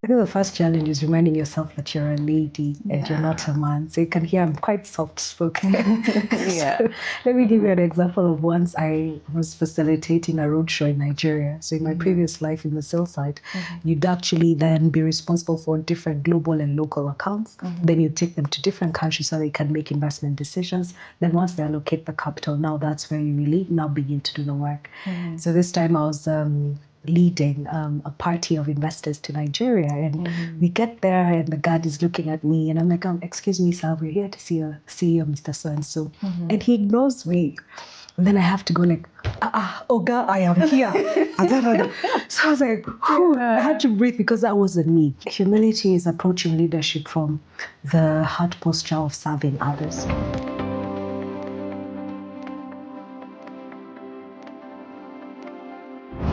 I think the first challenge is reminding yourself that you're a lady and you're not a man. So you can hear I'm quite soft spoken. Yeah. So let me give you an example of once I was facilitating a roadshow in Nigeria. So in my previous life in the sales side, you'd actually then be responsible for different global and local accounts. Then you take them to different countries so they can make investment decisions. Then once they allocate the capital, now that's where you really now begin to do the work. So this time I was leading a party of investors to Nigeria. And we get there, and the guard is looking at me, and I'm like, excuse me, sir, we're here to see a CEO, Mr. So and so. And he ignores me. And then I have to go like, Oga, I am here. So I was like, whew, I had to breathe because that wasn't me. Humility is approaching leadership from the heart posture of serving others.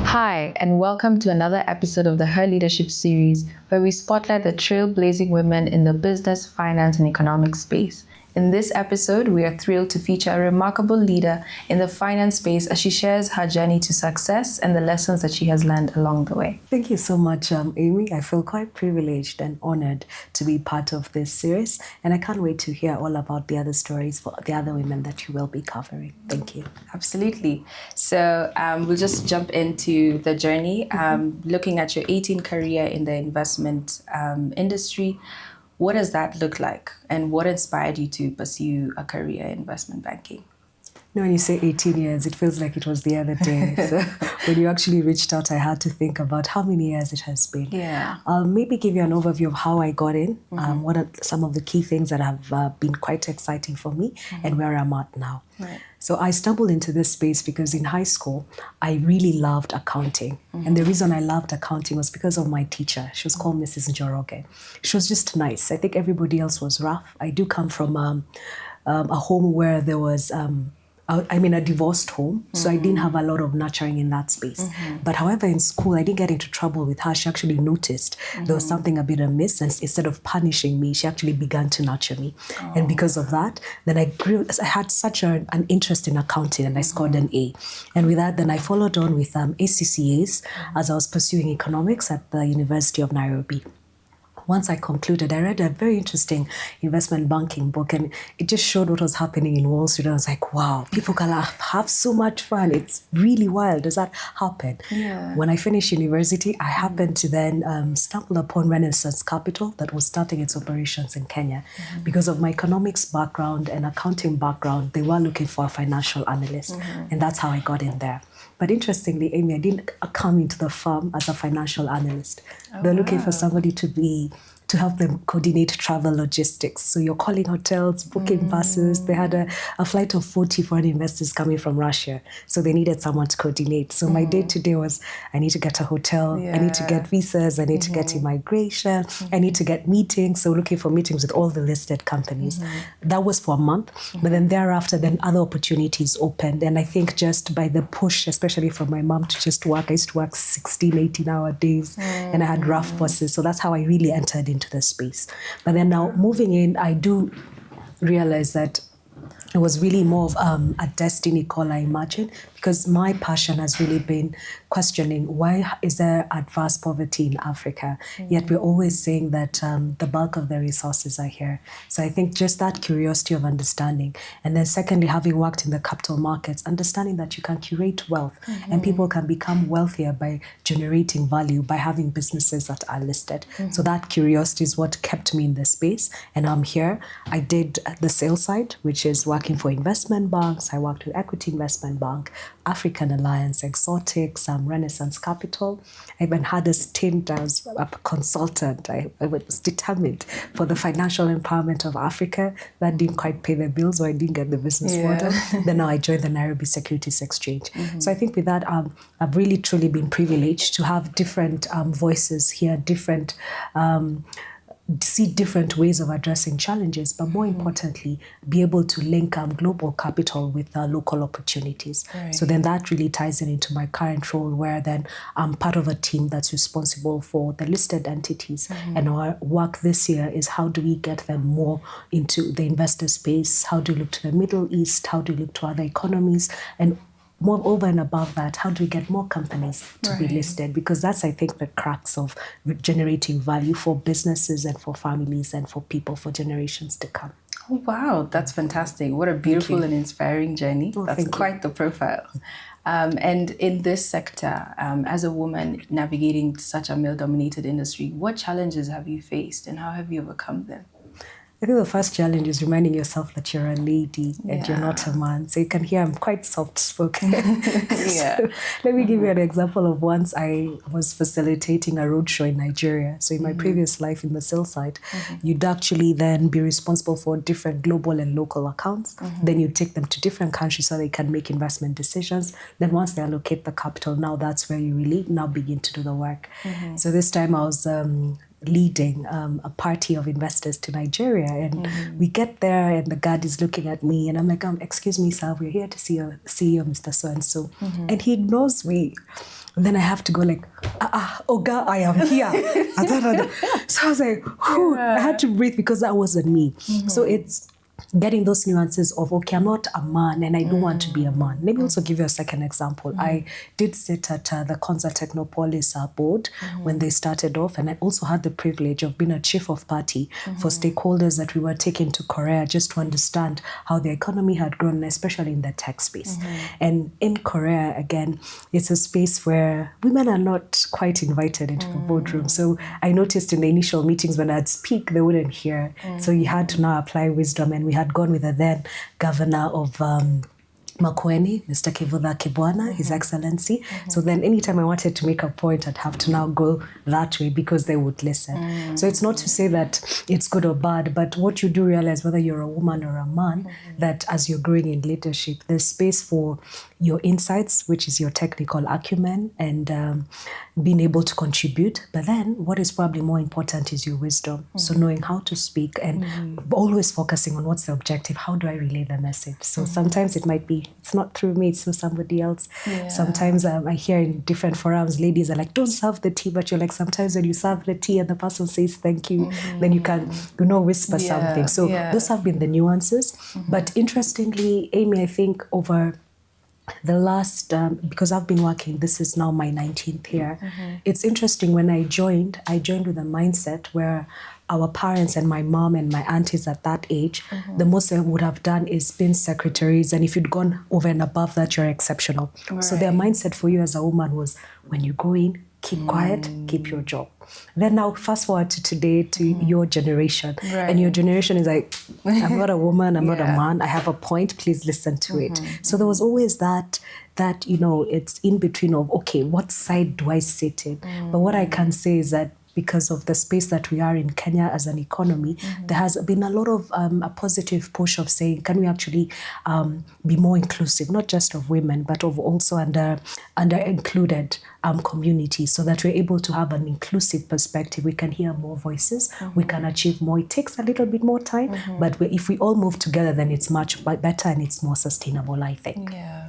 Hi, and welcome to another episode of the Her Leadership series, where we spotlight the trailblazing women in the business, finance, and economic space. In this episode, we are thrilled to feature a remarkable leader in the finance space as she shares her journey to success and the lessons that she has learned along the way. Thank you so much, Amy. I feel quite privileged and honored to be part of this series, and I can't wait to hear all about the other stories for the other women that you will be covering. Thank you. Absolutely. So we'll just jump into the journey. Looking at your 18 career in the investment industry, what does that look like? And what inspired you to pursue a career in investment banking? When you say 18 years, it feels like it was the other day. So when you actually reached out, I had to think about how many years it has been. Yeah. I'll maybe give you an overview of how I got in, what are some of the key things that have been quite exciting for me, and where I'm at now. Right. So I stumbled into this space because in high school, I really loved accounting. And the reason I loved accounting was because of my teacher. She was called Mrs. Njoroge. She was just nice. I think everybody else was rough. I do come from a home where there was a divorced home, so I didn't have a lot of nurturing in that space. But however, in school, I didn't get into trouble with her. She actually noticed there was something a bit amiss, and instead of punishing me, she actually began to nurture me. And because of that, then I had such an interest in accounting, and I scored an A. And with that, then I followed on with ACCAs as I was pursuing economics at the University of Nairobi. Once I concluded, I read a very interesting investment banking book, and it just showed what was happening in Wall Street. And I was like, wow, people can have so much fun. It's really wild. Does that happen? Yeah. When I finished university, I happened to then stumble upon Renaissance Capital that was starting its operations in Kenya. Because of my economics background and accounting background, they were looking for a financial analyst. And that's how I got in there. But interestingly, Amy, I didn't come into the firm as a financial analyst. They're looking for somebody to help them coordinate travel logistics. So you're calling hotels, booking buses. They had a flight of 40 foreign investors coming from Russia. So they needed someone to coordinate. So my day-to-day was, I need to get a hotel, I need to get visas, I need to get immigration, I need to get meetings. So looking for meetings with all the listed companies. That was for a month. But then thereafter, then other opportunities opened. And I think just by the push, especially from my mom to just work, I used to work 16, 18-hour days. And I had rough bosses. So that's how I really entered into the space. But then now moving in, I do realize that it was really more of a destiny call, I imagine, because my passion has really been questioning why is there adverse poverty in Africa, yet we're always saying that the bulk of the resources are here. So I think just that curiosity of understanding. And then secondly, having worked in the capital markets, understanding that you can curate wealth and people can become wealthier by generating value, by having businesses that are listed. So that curiosity is what kept me in the space. And I'm here. I did the sales side, which is working for investment banks. I worked with Equity Investment Bank, African Alliance, Exotics, Renaissance Capital. I even had a stint as a consultant. I was determined for the financial empowerment of Africa. That didn't quite pay the bills, or I didn't get the business model. Then now I joined the Nairobi Securities Exchange. So I think with that, I've really truly been privileged to have different voices here, see different ways of addressing challenges, but more importantly, be able to link global capital with local opportunities. Right. So then that really ties in into my current role, where then I'm part of a team that's responsible for the listed entities. And our work this year is how do we get them more into the investor space? How do we look to the Middle East? How do we look to other economies? And more over and above that, how do we get more companies to be listed? Because that's, I think, the crux of generating value for businesses and for families and for people for generations to come. Oh, wow, that's fantastic. What a beautiful and inspiring journey. That's quite the profile. And in this sector, as a woman navigating such a male-dominated industry, what challenges have you faced and how have you overcome them? I think the first challenge is reminding yourself that you're a lady and you're not a man. So you can hear I'm quite soft-spoken. So let me give you an example of once I was facilitating a roadshow in Nigeria. So in my previous life in the sales side, you'd actually then be responsible for different global and local accounts. Then you take them to different countries so they can make investment decisions. Then once they allocate the capital, now that's where you really now begin to do the work. So this time I was leading a party of investors to Nigeria, and we get there and the guard is looking at me and I'm like, excuse me, sir, we're here to see your CEO, Mr. So-and-so. And he ignores me. And then I have to go like, Oga, I am here. So I was like, I had to breathe because that wasn't me. So it's getting those nuances of, okay, I'm not a man and I don't want to be a man. Let me also give you a second example. I did sit at the Conza Technopolis board when they started off, and I also had the privilege of being a chief of party for stakeholders that we were taking to Korea just to understand how the economy had grown, especially in the tech space. And in Korea, again, it's a space where women are not quite invited into the boardroom. So I noticed in the initial meetings when I'd speak, they wouldn't hear. So you had to now apply wisdom, and we had gone with the then governor of Makueni, Mr. Kivutha Kibwana, His Excellency. So then anytime I wanted to make a point, I'd have to now go that way because they would listen. So it's not to say that it's good or bad, but what you do realize, whether you're a woman or a man, that as you're growing in leadership, there's space for your insights, which is your technical acumen, and being able to contribute. But then what is probably more important is your wisdom. So knowing how to speak and always focusing on what's the objective. How do I relay the message? So sometimes it might be, it's not through me, it's through somebody else. Sometimes I hear in different forums, ladies are like, don't serve the tea, but you're like, sometimes when you serve the tea and the person says thank you, then you can, whisper something. So those have been the nuances. But interestingly, Amy, I think over the last, because I've been working, this is now my 19th year. It's interesting, when I joined with a mindset where our parents and my mom and my aunties at that age, the most they would have done is been secretaries. And if you'd gone over and above that, you're exceptional. So their mindset for you as a woman was, when you go in, keep quiet, keep your job. Then now fast forward to today, to your generation. And your generation is like, I'm not a woman, I'm not a man, I have a point, please listen to it. So there was always that, it's in between of, okay, what side do I sit in? But what I can say is that because of the space that we are in Kenya as an economy, there has been a lot of a positive push of saying, can we actually be more inclusive, not just of women, but of also under included communities, so that we're able to have an inclusive perspective. We can hear more voices, we can achieve more. It takes a little bit more time, but if we all move together, then it's much better and it's more sustainable, I think. Yeah.